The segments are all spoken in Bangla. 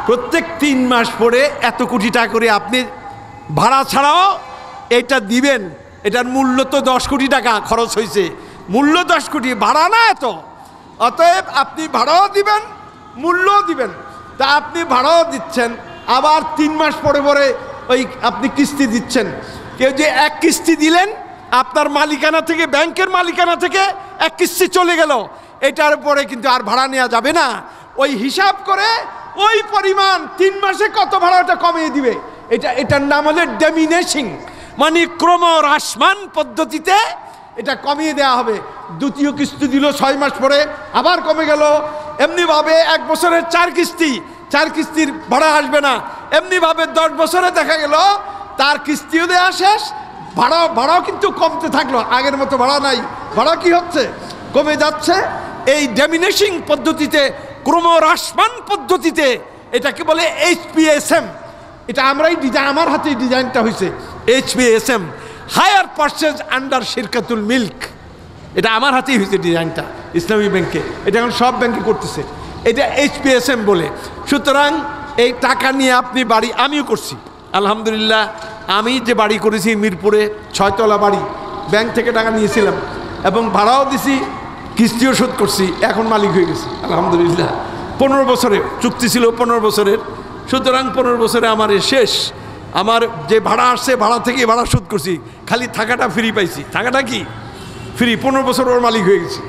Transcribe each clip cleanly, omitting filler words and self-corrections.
প্রত্যেক 3 মাস পরে এত কোটি টাকা করে আপনি ভাড়া ছাড়াও এটা দিবেন। এটার মূল্য তো 10 কোটি টাকা খরচ হয়েছে, মূল্য 10 কোটি, ভাড়া না এত। অতএব আপনি ভাড়াও দিবেন, মূল্যও দিবেন। তা আপনি ভাড়াও দিচ্ছেন, আবার 3 মাস পরে পরে ওই আপনি কিস্তি দিচ্ছেন। কেউ যে এক কিস্তি দিলেন, আপনার মালিকানা থেকে, ব্যাংকের মালিকানা থেকে এক কিস্তি চলে গেল, এটার পরে কিন্তু আর ভাড়া নেওয়া যাবে না। ওই হিসাব করে ওই পরিমাণ 3 মাসে কত ভাড়াটা কমিয়ে দিবে, এটার নাম হলো ডেমিনেশিং, মানে ক্রমহ্রাসমান পদ্ধতিতে এটা কমিয়ে দেওয়া হবে। দ্বিতীয় কিস্তি দিল 6 মাস পরে, আবার কমে গেল। এমনিভাবে 1 বছরের 4 কিস্তি, 4 কিস্তির ভাড়া আসবে না। এমনিভাবে 10 বছরে দেখা গেল তার কিস্তিও দেওয়া শেষ, ভাড়াও কিন্তু কমতে থাকলো, আগের মতো ভাড়া নাই, ভাড়া কি হচ্ছে, কমে যাচ্ছে। এই ডেমিনেশিং পদ্ধতিতে, ক্রমহ্রাসমান পদ্ধতিতে, এটাকে বলে HPSM। এটা আমরাই ডিজাইন, আমার হাতেই ডিজাইনটা হয়েছে HPSM, higher purchase under Shirkatul milk. এটা আমার হাতেই হয়েছে ডিজাইনটা, ইসলামী ব্যাংকে। এটা এখন সব ব্যাংকে করতেছে, এটা HPSM বলে। সুতরাং এই টাকা নিয়ে আপনি বাড়ি, আমিও করছি আলহামদুলিল্লাহ। আমি যে বাড়ি করেছি মিরপুরে 6 তলা বাড়ি, ব্যাংক থেকে টাকা নিয়েছিলাম এবং ভাড়াও দিছি, কিস্তিও শোধ করছি, এখন মালিক হয়ে গেছি আলহামদুলিল্লাহ। 15 বছরে চুক্তি ছিল, 15 বছরের। সুতরাং 15 বছরে আমার শেষ। আমার যে ভাড়া আসছে, ভাড়া থেকে ভাড়া শোধ করছি, খালি থাকাটা ফ্রি পাইছি। থাকাটা কি ফ্রি, 15 বছর ওর মালিক হয়ে গেছি,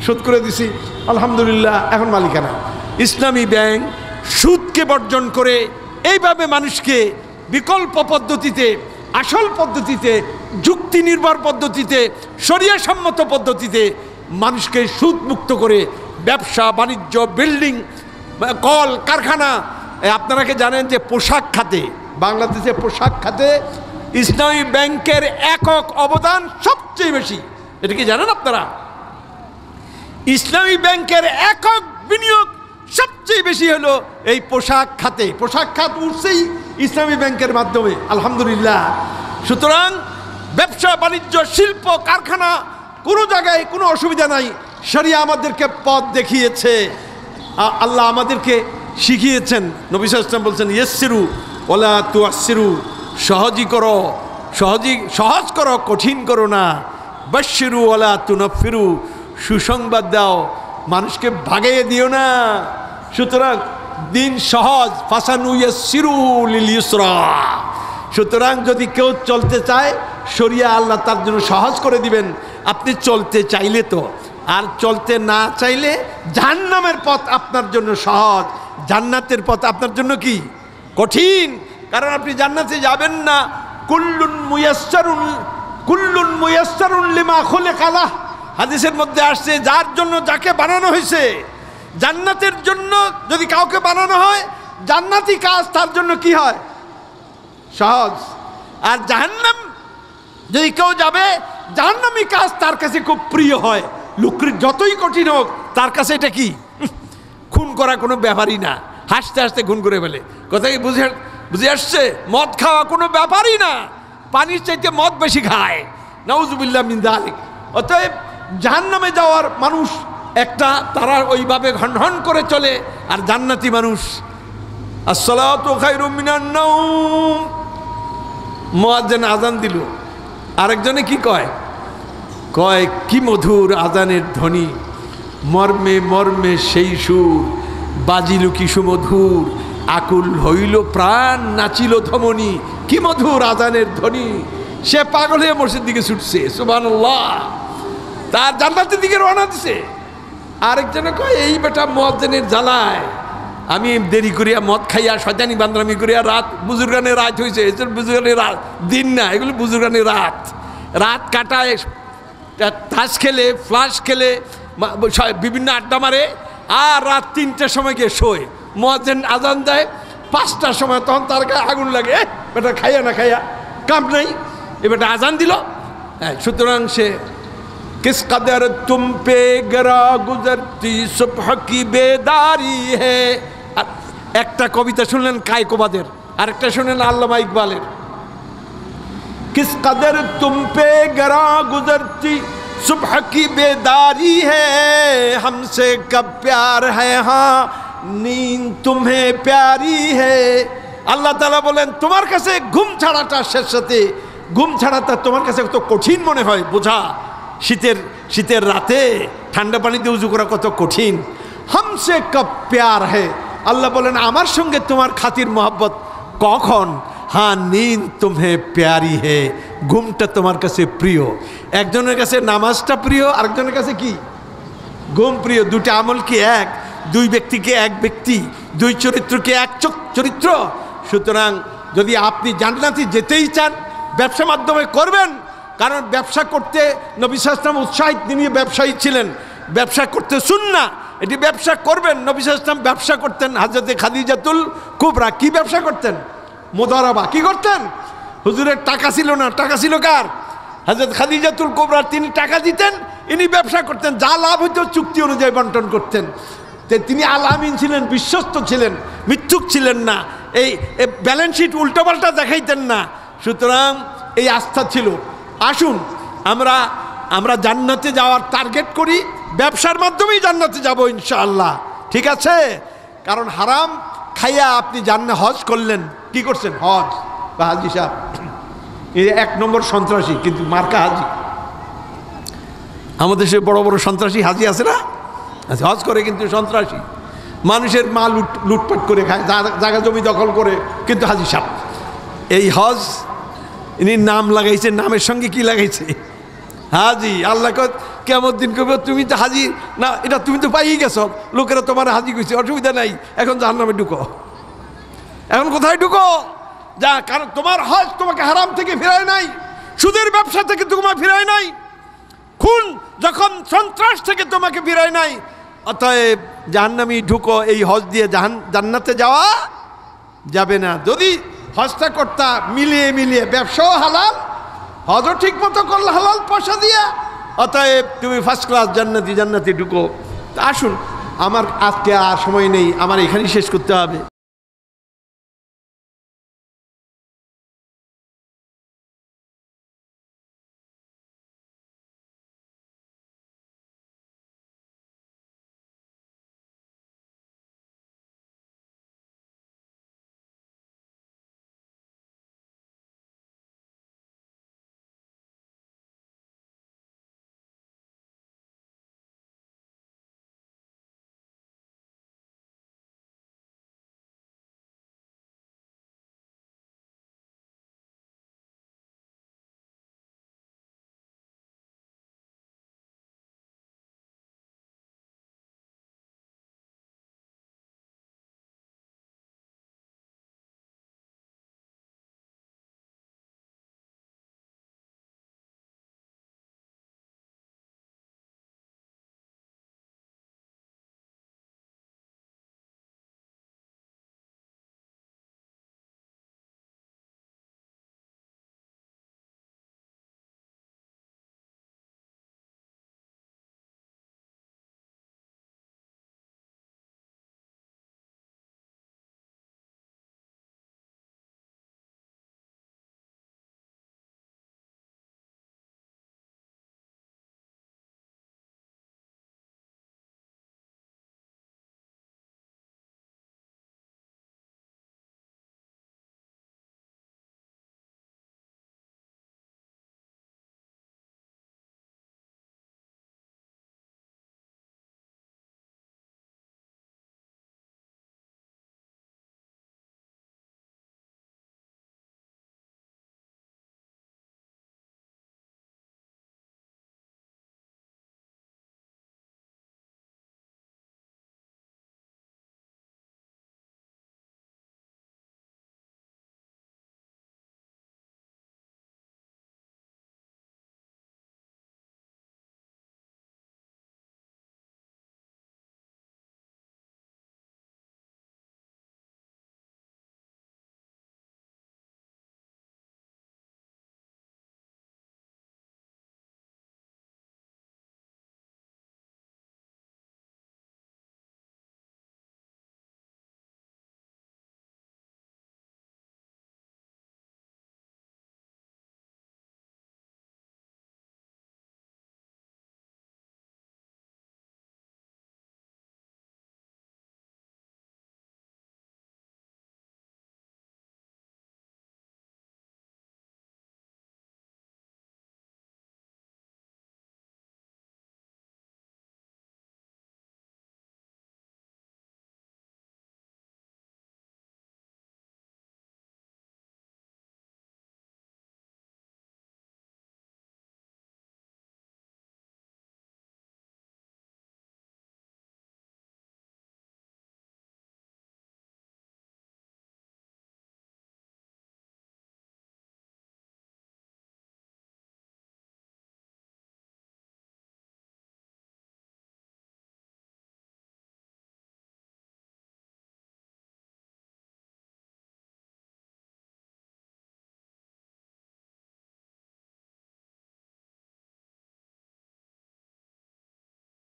শোধ করে দিছি আলহামদুলিল্লাহ, এখন মালিকানা। ইসলামী ব্যাংক সুদকে বর্জন করে এইভাবে মানুষকে বিকল্প পদ্ধতিতে, আসল পদ্ধতিতে, যুক্তি নির্ভর পদ্ধতিতে, শরিয়া সম্মত পদ্ধতিতে মানুষকে সুদমুক্ত করে ব্যবসা বাণিজ্য, বিল্ডিং, কল কারখানা। আপনারা কি জানেন যে পোশাক খাতে, বাংলাদেশে পোশাক খাতে ইসলামী ব্যাংকের একক অবদান সবচেয়ে বেশি? এটা কি জানেন আপনারা? ইসলামী ব্যাংকের একক বিনিয়োগ সবচেয়ে বেশি হলো এই পোশাক খাতে। পোশাক খাত উঠছেই ইসলামী ব্যাংকের মাধ্যমে আলহামদুলিল্লাহ। সুতরাং ব্যবসা বাণিজ্য, শিল্প কারখানা, কোনো জায়গায় কোনো অসুবিধা নাই। শরিয়া আমাদেরকে পথ দেখিয়েছে, আল্লাহ আমাদেরকে শিখিয়েছেন। নবী সাল্লাল্লাহু আলাইহি ওয়াসাল্লাম বলছেন, ইয়াসসিরু ওয়ালা তুআসসিরু, সহজই করো, সহজ করো, কঠিন করো না। বাশশিরু ওয়ালা তুনাফিরু, সুসংবাদ দাও, মানুষকে ভাগিয়ে দিও না। সুতরাং দিন সহজ, ফাসানুয়াসসিরু লিল ইউসরা। সুতরাং যদি কেউ চলতে চায়, শরিয়া আল্লাহ তার জন্য সহজ করে দিবেন। আপনি চলতে চাইলে তো, আর চলতে না চাইলে জাহান্নামের পথ আপনার জন্য সহজ, জান্নাতের পথ আপনার জন্য কি কঠিন। কারণ আপনি জান্নাতে যাবেন না। কুল্লুন মুয়াসসারুন লিমা খুলিকা লাহ, হাদিসের মধ্যে আসছে, যার জন্য যাকে বানানো হয়েছে, জান্নাতের জন্য যদি কাউকে বানানো হয়, জান্নাতি কাজ তার জন্য কি হয়, সহজ। আর জাহান্নাম যদি কেউ যাবে, জাহান্নামী কাজ তার কাছে খুব প্রিয় হয়। লুকরি যতই কঠিন হোক, তার কাছে এটা কি, খুন করা কোনো ব্যাপারই না, হাসতে হাসতে খুন করে ফেলে। কথা কি বুঝে আসছে? মদ খাওয়া কোনো ব্যাপারই না, পানির চাইতে মদ বেশি খায়, নাউজুবিল্লাহ মিন যালিক। অতএব জাহান্নামে যাওয়ার মানুষ একটা, তারা ওইভাবে ঘন করে চলে। আর জান্নাতি মানুষ, আসসালাতু খায়রুম মিনান নাওম, মুয়াজ্জিন আজান দিল, আরেকজনে কি কয়, কি মধুর আজানের ধ্বনি, মর্মে মর্মে সেই সুর, বাজিল কি সুমধুর, আকুল হইল প্রাণ, নাচিল ধমনী, কি মধুর আজানের ধ্বনি। সে পাগল হয়ে মসজিদ দিকে ছুটছে, সুবহানাল্লাহ, তার জান্নাতের দিকে রওনা দিছে। আরেকজনে কয়, এই বেটা মুয়াজ্জিনের জ্বালায় আমি দেরি করিয়া মদ খাইয়া শয়তানি বান্দরামি করিয়া রাত, বুজুর্গানের রাত হয়েছে, বুজুর্গানের রাত দিন না, এগুলো বুজুর্গানের রাত কাটায়, তাস খেলে, ফ্লাশ খেলে, বিভিন্ন আড্ডা মারে, আর রাত 3টার সময় গিয়ে শোয়। মুয়াজ্জিন আজান দেয় 5টার সময়, তখন তার গায়ে আগুন লাগে, বেটা খাইয়া না খাইয়া কাম নাই, এ বেটা আজান দিল। হ্যাঁ, সুতরাং সে किस कदर तुम पे गरा गुजरती सुबह की बेदारी है। একটা কবিতা শুনলেন কায়কোবাদের, আরেকটা শুনলেন আল্লামা ইকবালের। किस कदर तुम पे गरा गुजरती सुबह की बेदारी है, हमसे कब प्यार है हाँ नींद तुम्हें प्यारी है। আল্লাহ তাআলা বলেন তোমার কাছে ঘুম ছাড়াটা শেষ সাথে ঘুম ছাড়াটা তোমার কাছে কত কঠিন মনে হয় বোঝা। শীতের রাতে ঠান্ডা পানিতে উজু করা কত কঠিন। হামসে কব প্যার হে, আল্লাহ বলেন আমার সঙ্গে তোমার খাতির মোহাব্বত কখন। হ্যাঁ নীন্দ তুমহে প্যারি হে, ঘুমটা তোমার কাছে প্রিয়। একজনের কাছে নামাজটা প্রিয়, আরেকজনের কাছে কি ঘুম প্রিয়। দুটো আমল কি এক? দুই ব্যক্তিকে এক ব্যক্তি, দুই চরিত্রকে এক চরিত্র। সুতরাং যদি আপনি জান্নাতে যেতেই চান ব্যবসা মাধ্যমে করবেন, কারণ ব্যবসা করতে নবী সাল্লাল্লাহু আলাইহি ওয়াসাল্লাম উৎসাহিত, তিনি ব্যবসায়ী ছিলেন, ব্যবসা করতে সুন্নাহ, এটি ব্যবসা করবেন। নবী সাল্লাল্লাহু আলাইহি ওয়াসাল্লাম ব্যবসা করতেন। হযরতে খাদিজাতুল কুবরা কি ব্যবসা করতেন? মুদারাবা। কি করতেন? হুজুরের টাকা ছিল না, টাকা ছিল কার? হযরত খাদিজাতুল কুবরা, তিনি টাকা দিতেন, ইনি ব্যবসা করতেন, যা লাভ হইতো চুক্তি অনুযায়ী বন্টন করতেন। তিনি আল আমিন ছিলেন, বিশ্বস্ত ছিলেন, মিথ্যুক ছিলেন না, এই ব্যালেন্স শিট উল্টোপাল্টা দেখাইতেন না। সুতরাং এই আস্থা ছিল। আসুন আমরা জান্নাতে যাওয়ার টার্গেট করি, ব্যবসার মাধ্যমেই জান্নাতে যাব ইনশাআল্লাহ। ঠিক আছে? কারণ হারাম খাইয়া আপনি হজ করলেন, কি করছেন? হজ বা হাজি সাহেব এই এক নম্বর সন্ত্রাসী, কিন্তু মার্কা হাজি। আমাদের দেশে বড় বড় সন্ত্রাসী হাজি আছে না? আচ্ছা, হজ করে কিন্তু সন্ত্রাসী, মানুষের মা লুটপাট করে খায়, জায়গা জমি দখল করে, কিন্তু হাজি সাহেব। এই হজ ইনি নাম লাগাইছে, নামের সঙ্গে কি লাগাইছে? হাজি। আল্লাহ কেমন দিন করবে, তুমি তো হাজি না, এটা তুমি তো পাইয়ে গেছো, লোকেরা তোমার হাজি কইছে, অসুবিধা নাই, এখন জাহান্নামে ঢুকো। এখন কোথায় ঢুকো? যা, কারণ তোমার হজ তোমাকে হারাম থেকে ফিরায় নাই, সুদের ব্যবসা থেকে তোমাকে ফিরায় নাই, খুন যখন সন্ত্রাস থেকে তোমাকে ফিরায় নাই। অতএব জাহান্নামে ঢুকো, এই হজ দিয়ে জান্নাতে যাওয়া যাবে না। যদি হজটা করতা মিলিয়ে ব্যবসাও হালাল, হজও ঠিক মতো করলে হালাল পয়সা দিয়ে, অতএব তুমি ফার্স্ট ক্লাস জান্নাতি ঢুকো। আসুন, আমার আজকে আর সময় নেই, আমার এখানেই শেষ করতে হবে।